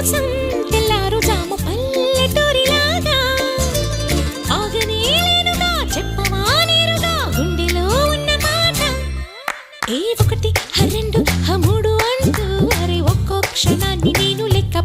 కోసం తెల్లారు జాము పల్లెటూరిలాగా ఆగనే లేనుగా చెప్పవా నేరుగా గుండెలో ఉన్న మాట ఏ ఒకటి రెండు మూడు అంటూ అరే ఒక్కో క్షణాన్ని నేను లెక్క